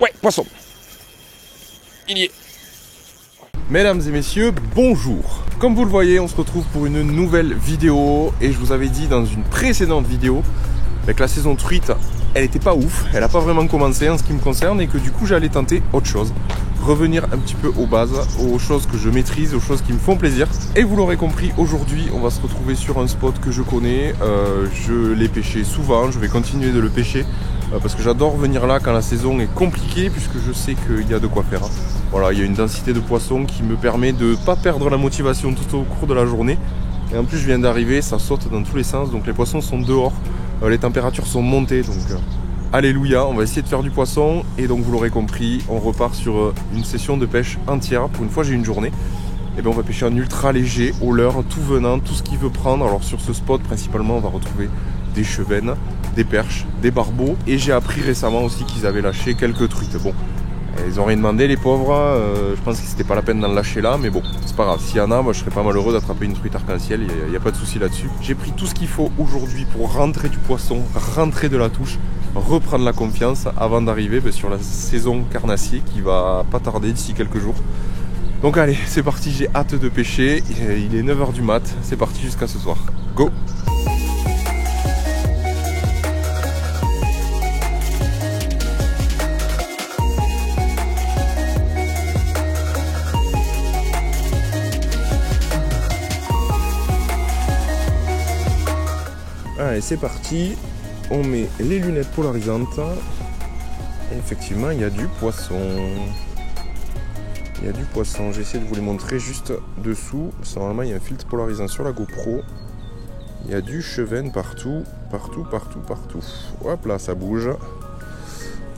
Ouais, poisson. Il y est. Mesdames et messieurs, bonjour. Comme vous le voyez, on se retrouve pour une nouvelle vidéo. Et je vous avais dit dans une précédente vidéo que la saison truite, elle était pas ouf. Elle n'a pas vraiment commencé en ce qui me concerne. Et que du coup, j'allais tenter autre chose. Revenir un petit peu aux bases, aux choses que je maîtrise, aux choses qui me font plaisir. Et vous l'aurez compris, aujourd'hui, on va se retrouver sur un spot que je connais. Je l'ai pêché souvent, je vais continuer de le pêcher. Parce que j'adore venir là quand la saison est compliquée, puisque je sais qu'il y a de quoi faire. Voilà, il y a une densité de poissons qui me permet de ne pas perdre la motivation tout au cours de la journée. Et en plus, je viens d'arriver, ça saute dans tous les sens, donc les poissons sont dehors, les températures sont montées, donc alléluia, on va essayer de faire du poisson. Et donc vous l'aurez compris, on repart sur une session de pêche entière. Pour une fois, j'ai une journée. Et bien on va pêcher en ultra léger, au leurre, tout venant, tout ce qu'il veut prendre. Alors sur ce spot, principalement, on va retrouver des chevennes, des perches, des barbeaux. Et j'ai appris récemment aussi qu'ils avaient lâché quelques truites. Bon, ils ont rien demandé les pauvres. Je pense que c'était pas la peine d'en lâcher là, mais bon, c'est pas grave. S'il y en a, moi je serais pas malheureux d'attraper une truite arc-en-ciel. Il n'y a pas de souci là-dessus. J'ai pris tout ce qu'il faut aujourd'hui pour rentrer du poisson, rentrer de la touche, reprendre la confiance avant d'arriver sur la saison carnassier qui va pas tarder d'ici quelques jours. Donc allez, c'est parti, j'ai hâte de pêcher. Il est 9h du mat, c'est parti jusqu'à ce soir. Go! Allez, c'est parti. On met les lunettes polarisantes. Et effectivement, il y a du poisson. Il y a du poisson. J'essaie de vous les montrer juste dessous. Parce que normalement, il y a un filtre polarisant sur la GoPro. Il y a du chevenne partout. Partout. Hop là, ça bouge.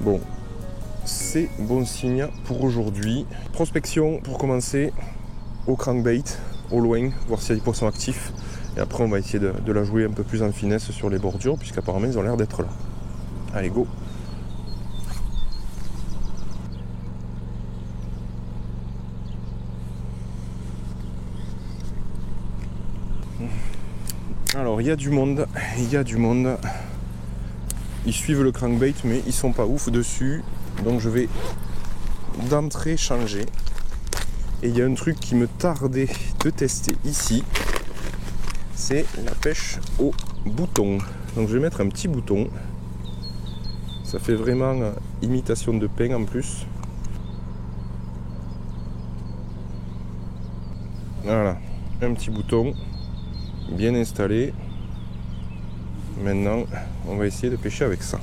Bon, c'est bon signe pour aujourd'hui. Prospection pour commencer au crankbait, au loin, voir s'il y a des poissons actifs. Et après, on va essayer de la jouer un peu plus en finesse sur les bordures, puisqu'apparemment, ils ont l'air d'être là. Allez, go! Alors, il y a du monde. Ils suivent le crankbait, mais ils sont pas ouf dessus. Donc, je vais d'entrée changer. Et il y a un truc qui me tardait de tester ici. C'est la pêche au bouton. Donc je vais mettre un petit bouton. Ça fait vraiment imitation de pain en plus. Voilà, un petit bouton bien installé. Maintenant, on va essayer de pêcher avec ça.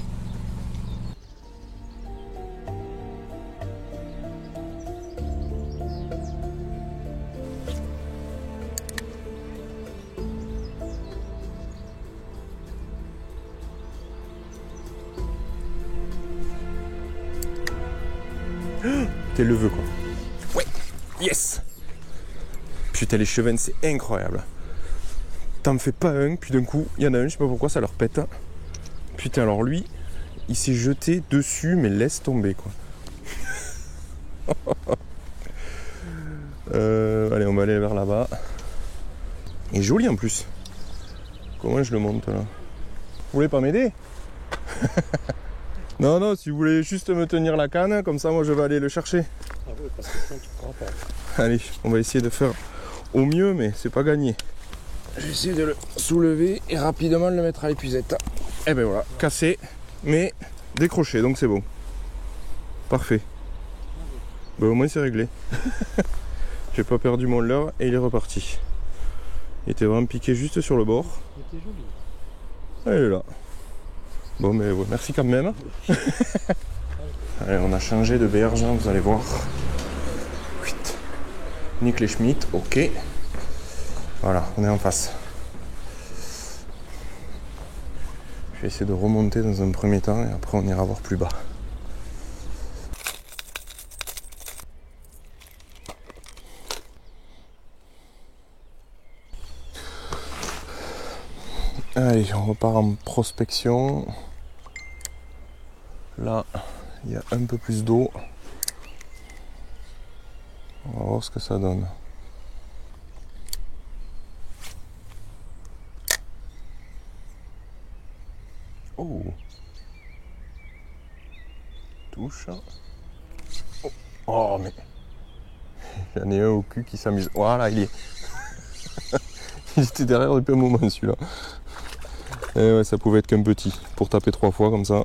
T'es le vœu quoi. Ouais, yes. Putain, les chevennes, c'est incroyable. T'en fais pas un, puis d'un coup, il y en a un, je sais pas pourquoi, ça leur pète. Putain, alors lui, il s'est jeté dessus, mais laisse tomber quoi. Allez, on va aller vers là-bas. Il est joli en plus. Comment je le monte là? Vous voulez pas m'aider? Non, si vous voulez juste me tenir la canne, comme ça moi je vais aller le chercher. Ah oui, parce que sinon tu pourras pas. Allez, on va essayer de faire au mieux, mais c'est pas gagné. J'essaie de le soulever et rapidement le mettre à l'épuisette. Et ben voilà, cassé, mais décroché, donc c'est bon. Parfait. Ben, au moins c'est réglé. J'ai pas perdu mon leurre et il est reparti. Il était vraiment piqué juste sur le bord. Il était joli. Ah, il est là. Bon, mais ouais, merci quand même. Allez, on a changé de berge, hein, vous allez voir. Nick les Schmitt, ok. Voilà, on est en face. Je vais essayer de remonter dans un premier temps et après on ira voir plus bas. Allez, on repart en prospection. Là, il y a un peu plus d'eau. On va voir ce que ça donne. Oh, touche. Oh mais... J'en ai un au cul qui s'amuse. Voilà, il est... Il était derrière depuis un moment celui-là. Et ouais, ça pouvait être qu'un petit. Pour taper 3 fois comme ça.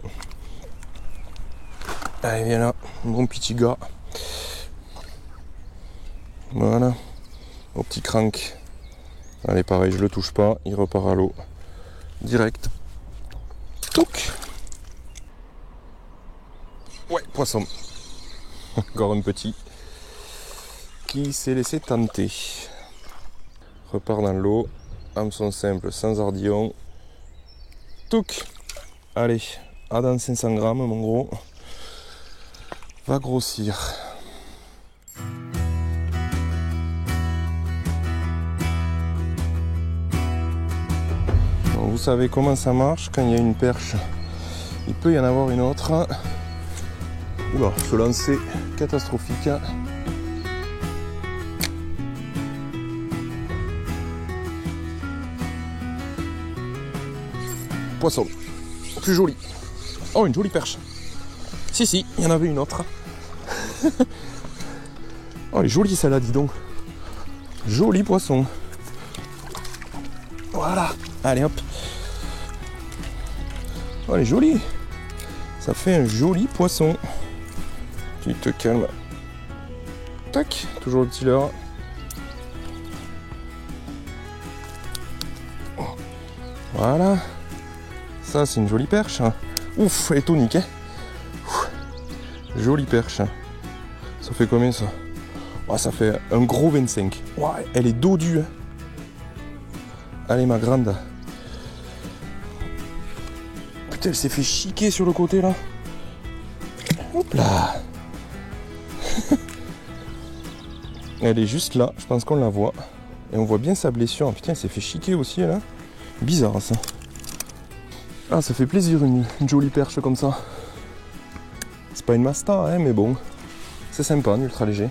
Allez, viens là. Mon petit gars. Voilà. Au petit crank. Allez, pareil, je le touche pas. Il repart à l'eau. Direct. Touc. Ouais, poisson. Encore un petit. Qui s'est laissé tenter. Repart dans l'eau. Hameçon simple, sans ardillon. Touc. Allez, à dans 500 grammes, mon gros. Va grossir. Donc, vous savez comment ça marche quand il y a une perche. Il peut y en avoir une autre. Oula, ce lancer catastrophique. Poisson. Plus joli. Oh, une jolie perche. Si, il y en avait une autre. Oh, elle est jolie celle-là, dis donc. Joli poisson. Voilà. Allez, hop. Oh, elle est jolie. Ça fait un joli poisson. Tu te calmes. Tac. Toujours le petit leurre. Voilà. Ça, c'est une jolie perche. Ouf, elle est tonique, hein. Jolie perche. Ça fait combien ça? Oh, ça fait un gros 25. Ouais, elle est dodue. Hein. Allez, ma grande. Putain, elle s'est fait chiquer sur le côté là. Hop là. Elle est juste là. Je pense qu'on la voit. Et on voit bien sa blessure. Putain, elle s'est fait chiquer aussi là. Bizarre ça. Ah, ça fait plaisir une jolie perche comme ça. C'est pas une masta, hein, mais bon, c'est sympa, un ultra léger.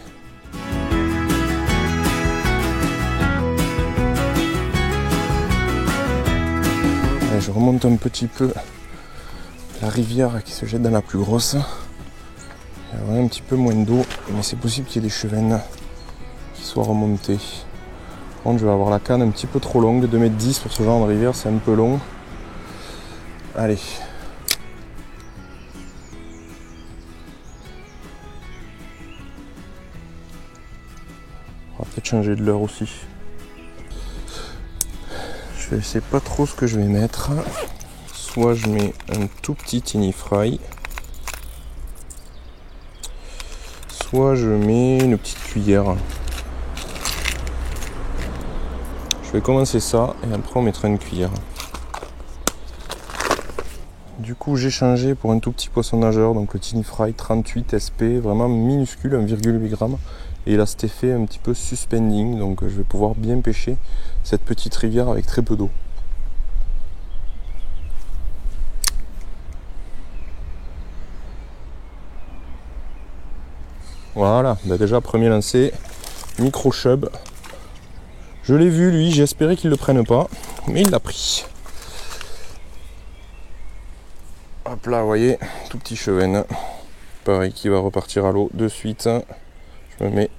Allez, je remonte un petit peu la rivière qui se jette dans la plus grosse. Il y a un petit peu moins d'eau, mais c'est possible qu'il y ait des chevennes qui soient remontées. Par contre, je vais avoir la canne un petit peu trop longue, 2,10 m pour ce genre de rivière, c'est un peu long. Allez. On va peut-être changer de l'heure aussi. Je sais pas trop ce que je vais mettre. Soit je mets un tout petit tiny fry. Soit je mets une petite cuillère. Je vais commencer ça et après on mettra une cuillère. Du coup, j'ai changé pour un tout petit poisson nageur, donc le Tiny Fry 38 SP, vraiment minuscule, 1,8 g. Et il a cet effet un petit peu suspending, donc je vais pouvoir bien pêcher cette petite rivière avec très peu d'eau. Voilà, bah déjà premier lancé, micro chub. Je l'ai vu lui, j'ai espéré qu'il ne le prenne pas, mais il l'a pris. Hop là, vous voyez, tout petit chevenne. Pareil, qui va repartir à l'eau de suite. Je me mets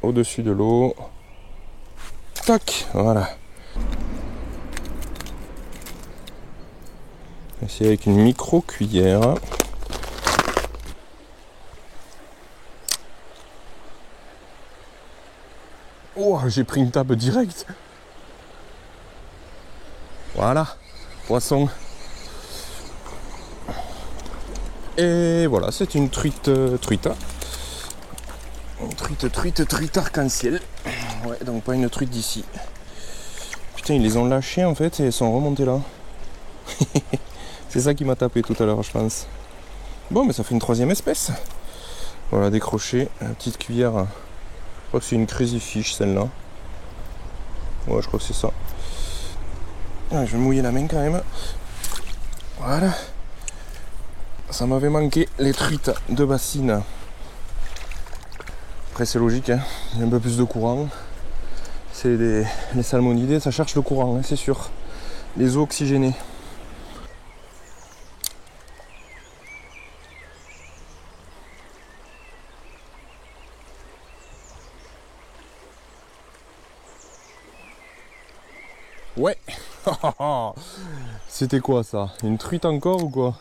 au-dessus de l'eau. Tac, voilà. Essayer avec une micro cuillère. Oh, j'ai pris une table directe. Voilà, poisson. Et voilà, c'est une truite, truite arc-en-ciel. Ouais, donc pas une truite d'ici. Putain, ils les ont lâchés en fait et ils sont remontés là. C'est ça qui m'a tapé tout à l'heure, je pense. Bon, mais ça fait une troisième espèce. Voilà, décroché, une petite cuillère. Je crois que c'est une crazy fish celle-là. Ouais, je crois que c'est ça. Ah, je vais mouiller la main quand même. Voilà. Ça m'avait manqué les truites de bassine. Après c'est logique, hein. Il y a un peu plus de courant. C'est les salmonidés, ça cherche le courant, hein, c'est sûr. Les eaux oxygénées. Ouais. C'était quoi ça? Une truite encore ou quoi?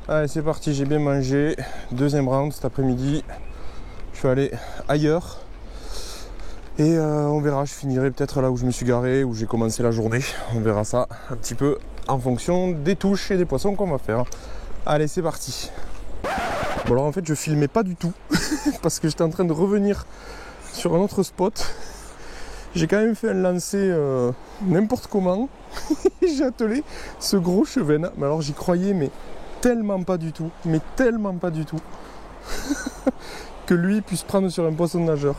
Allez, c'est parti, j'ai bien mangé. Deuxième round cet après-midi. Je vais aller ailleurs. Et on verra, je finirai peut-être là où je me suis garé, où j'ai commencé la journée. On verra ça un petit peu en fonction des touches et des poissons qu'on va faire. Allez, c'est parti. Bon alors en fait je filmais pas du tout parce que j'étais en train de revenir sur un autre spot. J'ai quand même fait un lancer n'importe comment. J'ai attelé ce gros chevenne. Mais alors j'y croyais mais tellement pas du tout. Mais tellement pas du tout. Que lui puisse prendre sur un poisson nageur.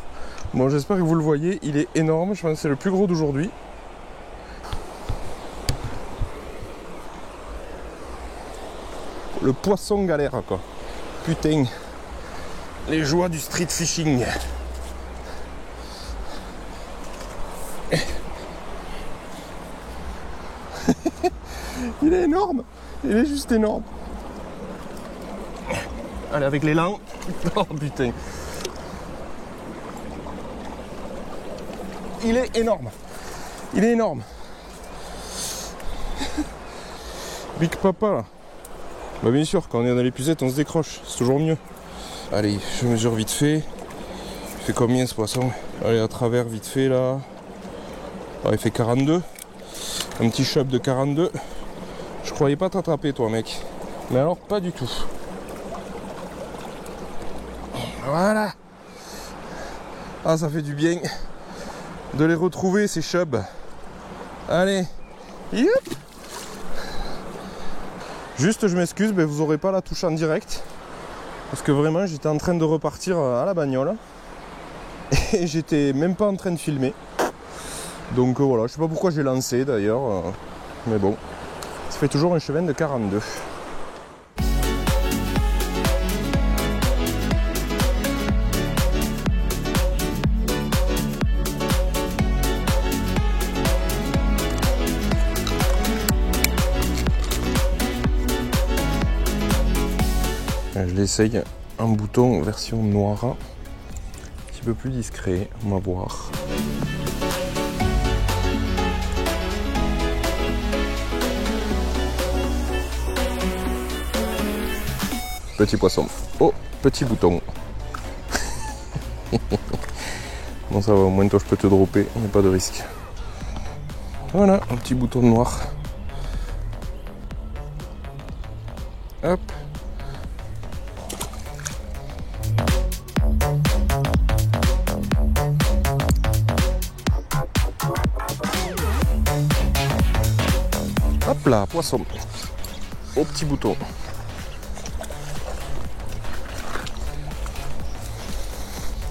Bon, j'espère que vous le voyez, il est énorme, je pense que c'est le plus gros d'aujourd'hui. Le poisson galère quoi. Putain. Les joies du street fishing. Il est énorme. Il est juste énorme. Allez, avec l'élan. Oh putain. Il est énorme. Il est énorme. Big Papa là. Bah bien sûr, quand on est dans l'épuisette, on se décroche. C'est toujours mieux. Allez, je mesure vite fait. Il fait combien ce poisson? Allez, à travers vite fait là. Ah, il fait 42. Un petit chub de 42. Je croyais pas t'attraper toi mec. Mais alors pas du tout. Voilà. Ah ça fait du bien de les retrouver ces chubs. Allez. Youp. Juste je m'excuse, mais vous aurez pas la touche en direct. Parce que vraiment j'étais en train de repartir à la bagnole. Et j'étais même pas en train de filmer. Donc voilà, je sais pas pourquoi j'ai lancé d'ailleurs. Mais bon. Ça fait toujours un chevenne de 42. Je l'essaye un bouton version noire, un petit peu plus discret, on va voir. Petit poisson. Oh, petit bouton. Bon ça va, au moins toi je peux te dropper, il n'y a pas de risque. Voilà, un petit bouton noir. Hop. Hop là, poisson. Au petit bouton.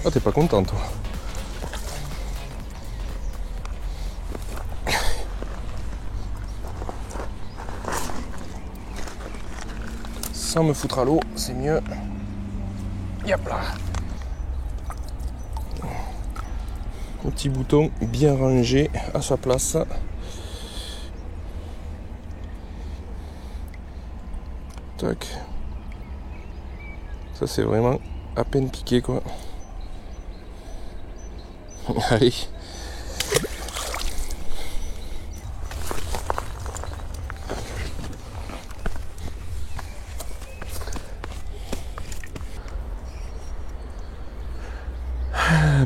Ah, t'es pas content, toi? Sans me foutre à l'eau, c'est mieux. Yop là. Un petit bouton bien rangé à sa place. Tac. Ça c'est vraiment à peine piqué quoi. Allez.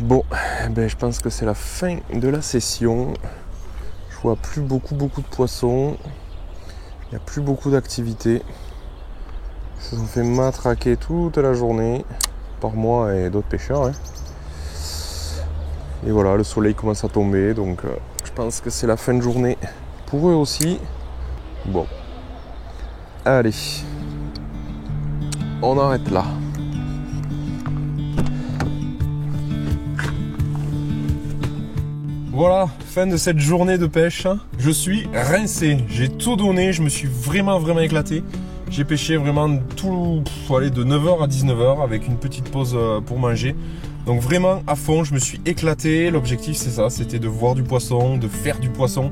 Bon, ben, je pense que c'est la fin de la session. Je vois plus beaucoup de poissons. Il n'y a plus beaucoup d'activités. Ils se sont fait matraquer toute la journée par moi et d'autres pêcheurs. Hein. Et voilà, le soleil commence à tomber, donc je pense que c'est la fin de journée pour eux aussi. Bon, allez, on arrête là. Voilà, fin de cette journée de pêche. Je suis rincé, j'ai tout donné, je me suis vraiment éclaté. J'ai pêché vraiment tout, allez, de 9h à 19h avec une petite pause pour manger. Donc vraiment à fond, je me suis éclaté. L'objectif c'est ça, c'était de voir du poisson, de faire du poisson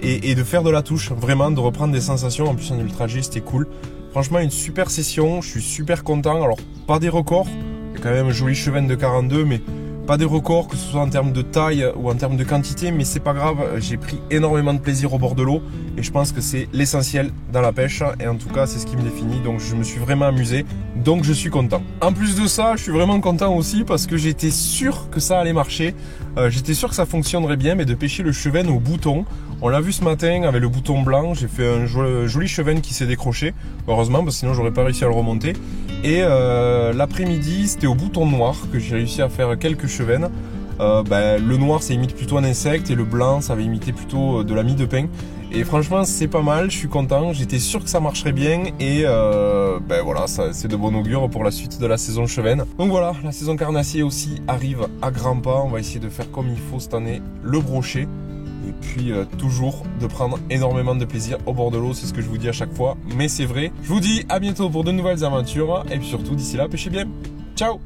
et de faire de la touche. Vraiment de reprendre des sensations. En plus en ultra G c'était cool. Franchement une super session, je suis super content. Alors pas des records, il y a quand même un joli chevenne de 42 mais pas des records, que ce soit en termes de taille ou en termes de quantité, mais c'est pas grave, j'ai pris énormément de plaisir au bord de l'eau et je pense que c'est l'essentiel dans la pêche et en tout cas c'est ce qui me définit, donc je me suis vraiment amusé, donc je suis content. En plus de ça, je suis vraiment content aussi parce que j'étais sûr que ça allait marcher, j'étais sûr que ça fonctionnerait bien, mais de pêcher le chevenne au bouton. On l'a vu ce matin avec le bouton blanc, j'ai fait un joli chevenne qui s'est décroché, heureusement parce que sinon j'aurais pas réussi à le remonter. Et l'après-midi c'était au bouton noir que j'ai réussi à faire quelques chevennes. Le noir ça imite plutôt un insecte et le blanc ça va imiter plutôt de la mie de pain. Et franchement c'est pas mal, je suis content, j'étais sûr que ça marcherait bien et voilà, c'est de bon augure pour la suite de la saison chevenne. Donc voilà, la saison carnassier aussi arrive à grands pas, on va essayer de faire comme il faut cette année, le brochet. Et puis toujours de prendre énormément de plaisir au bord de l'eau, c'est ce que je vous dis à chaque fois, mais c'est vrai. Je vous dis à bientôt pour de nouvelles aventures et puis surtout d'ici là, pêchez bien. Ciao!